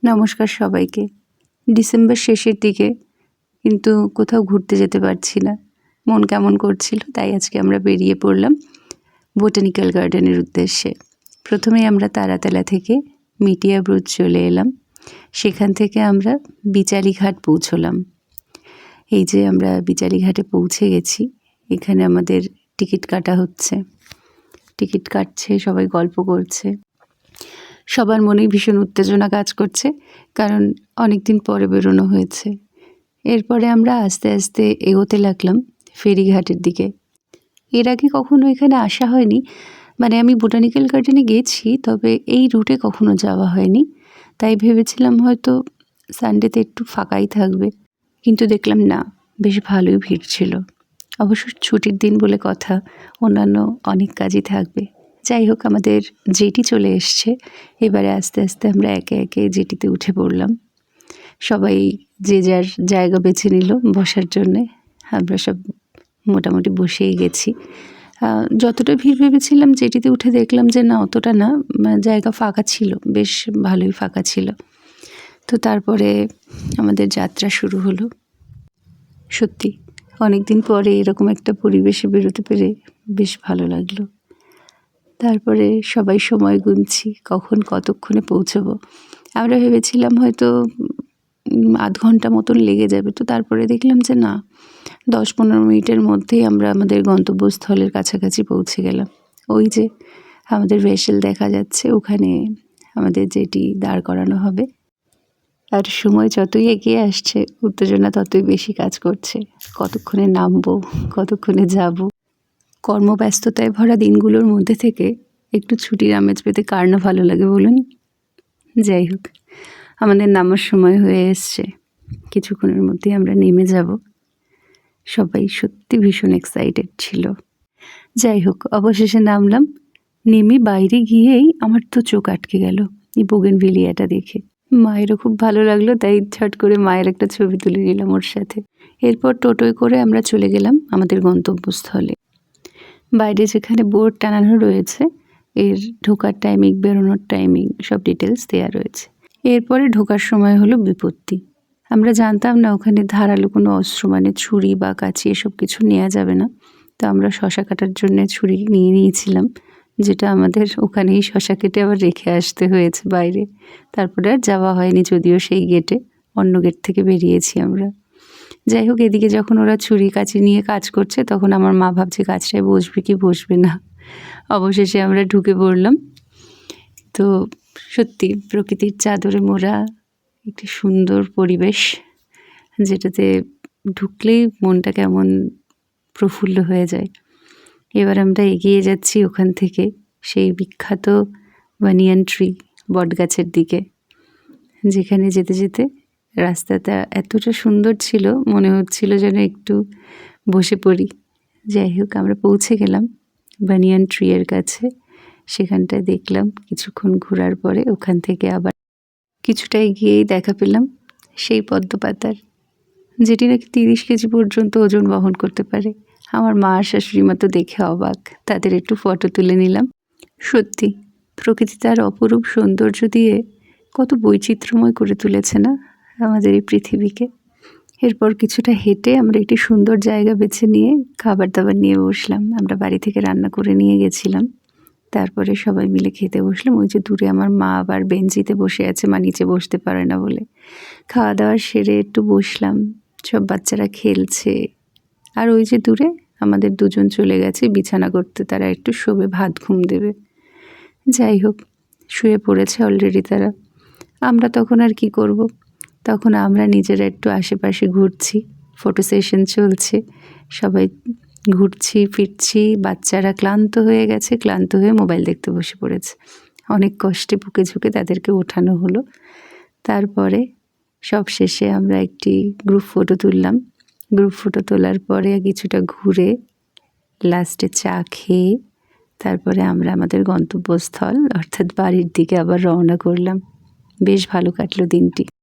নমস্কার সবাইকে। ডিসেম্বর শেষের দিকে কিন্তু কোথাও ঘুরতে যেতে পারছি না, মন কেমন করছিল, তাই আজকে আমরা বেরিয়ে পড়লাম বোটানিক্যাল গার্ডেনের উদ্দেশ্যে। প্রথমেই আমরা তারাতলা থেকে মিটিয়া ব্রুজ চলে এলাম, সেখান থেকে আমরা বিচালি ঘাট পৌঁছলাম। এই যে আমরা বিচালি ঘাটে পৌঁছে গেছি, এখানে আমাদের টিকিট কাটা হচ্ছে, টিকিট কাটছে, সবাই গল্প করছে, সবার মনেই ভীষণ উত্তেজনা কাজ করছে, কারণ অনেক দিন পরে বেরোনো হয়েছে। এরপরে আমরা আস্তে আস্তে এগোতে লাগলাম ফেরিঘাটের দিকে। এর আগে কখনো এখানে আসা হয়নি, মানে আমি বোটানিক্যাল গার্ডেনে গেছি, তবে এই রুটে কখনো যাওয়া হয়নি, তাই ভেবেছিলাম হয়তো সানডেতে একটু ফাঁকাই থাকবে, কিন্তু দেখলাম না, বেশ ভালোই ভিড় ছিল। অবশ্য ছুটির দিন বলে কথা, অন্যান্য অনেক কাজই থাকবে। যাই হোক, আমাদের জেটি চলে এসছে। এবারে আস্তে আস্তে আমরা একে একে জেটিতে উঠে পড়লাম। সবাই যে যার জায়গা বেছে নিল বসার জন্যে। আমরা সব মোটামুটি বসেই গেছি। যতটা ভিড় ভেবেছিলাম জেটিতে উঠে দেখলাম যে না, অতটা না, জায়গা ফাঁকা ছিল, বেশ ভালোই ফাঁকা ছিল। তো তারপরে আমাদের যাত্রা শুরু হলো। সত্যি অনেক দিন পরে এরকম একটা পরিবেশে বেরোতে পেরে বেশ ভালো লাগলো। তারপরে সবাই সময় গুনছি কতক্ষণে পৌঁছবো। আমরা ভেবেছিলাম হয়তো আধ ঘন্টা মতন লেগে যাবে, তো তারপরে দেখলাম যে না, 10-15 মিনিটের মধ্যেই আমরা আমাদের গন্তব্যস্থলের কাছাকাছি পৌঁছে গেলাম। ওই যে আমাদের ভেসেল দেখা যাচ্ছে, ওখানে আমাদের যেটি দাঁড় করানো হবে। আর সময় যতই এগিয়ে আসছে উত্তেজনা ততই বেশি কাজ করছে, কতক্ষণে নামবো, কতক্ষণে যাব। কর্মব্যস্ততায় ভরা দিনগুলোর মধ্যে থেকে একটু ছুটির আমেজ পেতে কার না ভালো লাগে বলুন। যাই হোক, আমাদের নামার সময় হয়ে এসছে, কিছুক্ষণের মধ্যেই আমরা নেমে যাব। সবাই সত্যি ভীষণ এক্সাইটেড ছিল। যাই হোক, অবশেষে নামলাম। নেমে বাইরে গিয়েই আমার তো চোখ আটকে গেল এই বোগেনভিলিয়াটা দেখে। মায়েরও খুব ভালো লাগলো, তাই ঝট করে মায়ের একটা ছবি তুলে নিলাম ওর সাথে। এরপর টোটোয় করে আমরা চলে গেলাম আমাদের গন্তব্যস্থলে। বাইরে যেখানে বোর্ড টানানো রয়েছে, এর ঢোকার টাইমিং, বেরোনোর টাইমিং সব ডিটেলস দেওয়া রয়েছে। এরপরে ঢোকার সময় হলো বিপত্তি। আমরা জানতাম না ওখানে ধারালো কোনো অস্ত্র, মানে ছুরি বা কাঁচি, এসব কিছু নেওয়া যাবে না। তো আমরা শশা কাটার জন্য ছুরি নিয়ে নিয়েছিলাম, যেটা আমাদের ওখানেই শশা কেটে আবার রেখে আসতে হয়েছে বাইরে। তারপরে আর যাওয়া হয়নি, যদিও সেই গেটে, অন্য গেট থেকে বেরিয়েছি আমরা। যাই হোক, এদিকে যখন ওরা ছুরি কাঁচি নিয়ে কাজ করছে, তখন আমার মা ভাবছে কাজটায় বসবে কি বসবে না। অবশেষে আমরা ঢুকে পড়লাম। তো সত্যি প্রকৃতির চাদরে মোড়া একটি সুন্দর পরিবেশ, যেটাতে ঢুকলেই মনটা কেমন প্রফুল্ল হয়ে যায়। এবার আমরা এগিয়ে যাচ্ছি ওখান থেকে সেই বিখ্যাত বানিয়ান ট্রি, বটগাছের দিকে, যেখানে যেতে যেতে রাস্তাটা এতটা সুন্দর ছিল, মনে হচ্ছিল যেন একটু বসে পড়ি। যাই হোক, আমরা পৌঁছে গেলাম বানিয়ান ট্রিয়ের কাছে। সেখানটায় দেখলাম, কিছুক্ষণ ঘোরার পরে ওখান থেকে আবার কিছুটা এগিয়েই দেখা পেলাম সেই পদ্মপাতার, যেটি নাকি 30 কেজি পর্যন্ত ওজন বহন করতে পারে। আমার মা আর শাশুড়ি মা তো দেখে অবাক, তাদের একটু ফটো তুলে নিলাম। সত্যি প্রকৃতি তার অপরূপ সৌন্দর্য দিয়ে কত বৈচিত্র্যময় করে তুলেছে না আমাদের এই পৃথিবীকে। এরপর কিছুটা হেঁটে আমরা একটি সুন্দর জায়গা বেছে নিয়ে খাবার দাবার নিয়ে বসলাম। আমরা বাড়ি থেকে রান্না করে নিয়ে গেছিলাম। তারপরে সবাই মিলে খেতে বসলাম। ওই যে দূরে আমার মা আবার বেঞ্চিতে বসে আছে, মা নিচে বসতে পারে না বলে। খাওয়া দাওয়া সেরে একটু বসলাম, সব বাচ্চারা খেলছে। আর ওই যে দূরে আমাদের দুজন চলে গেছে বিছানা করতে, তারা একটু শোবে, ভাত ঘুম দেবে। যাই হোক, শুয়ে পড়েছে অলরেডি তারা। আমরা তখন আর কি করব, তখন আমরা নিজেরা একটু আশেপাশে ঘুরছি, ফটো সেশন চলছে, সবাই ঘুরছি ফিরছি। বাচ্চারা ক্লান্ত হয়ে গেছে, ক্লান্ত হয়ে মোবাইল দেখতে বসে পড়েছে। অনেক কষ্টে বুকে ঝুঁকে তাদেরকে ওঠানো হলো। তারপরে সব শেষে আমরা একটি গ্রুপ ফটো তুললাম। গ্রুপ ফটো তোলার পরে কিছুটা ঘুরে লাস্টে চা খেয়ে তারপরে আমরা আমাদের গন্তব্যস্থল অর্থাৎ বাড়ির দিকে আবার রওনা করলাম। বেশ ভালো কাটলো দিনটি।